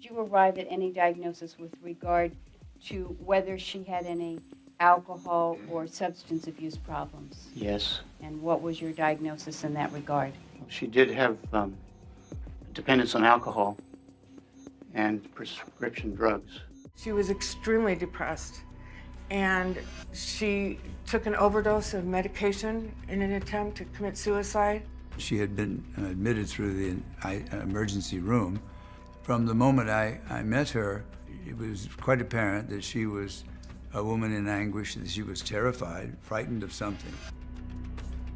you arrive at any diagnosis with regard to whether she had any alcohol or substance abuse problems? Yes. And what was your diagnosis in that regard? She did have dependence on alcohol and prescription drugs. She was extremely depressed, and she took an overdose of medication in an attempt to commit suicide. She had been admitted through the emergency room. From the moment I met her, it was quite apparent that she was a woman in anguish, that she was terrified, frightened of something.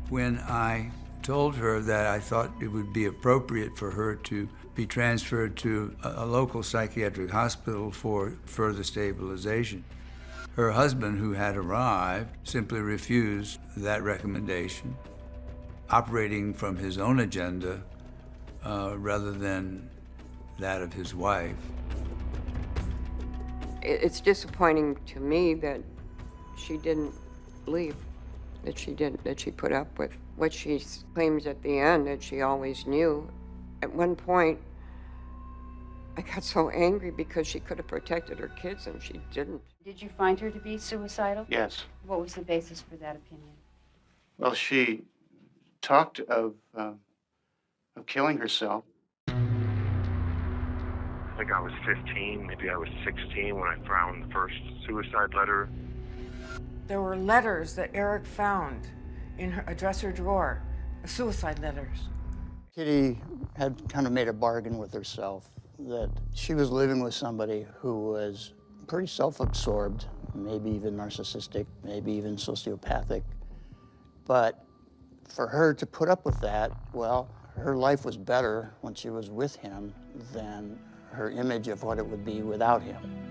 When I told her that I thought it would be appropriate for her to be transferred to a local psychiatric hospital for further stabilization, her husband, who had arrived, simply refused that recommendation, operating from his own agenda rather than that of his wife. It's disappointing to me that she didn't leave, that she put up with what she claims at the end that she always knew. At one point, I got so angry because she could have protected her kids and she didn't. Did you find her to be suicidal? Yes. What was the basis for that opinion? Well, she talked of killing herself. I think I was 15, maybe I was 16 when I found the first suicide letter. There were letters that Erik found in a dresser drawer, suicide letters. Kitty had kind of made a bargain with herself that she was living with somebody who was pretty self-absorbed, maybe even narcissistic, maybe even sociopathic. But for her to put up with that, well, her life was better when she was with him than her image of what it would be without him.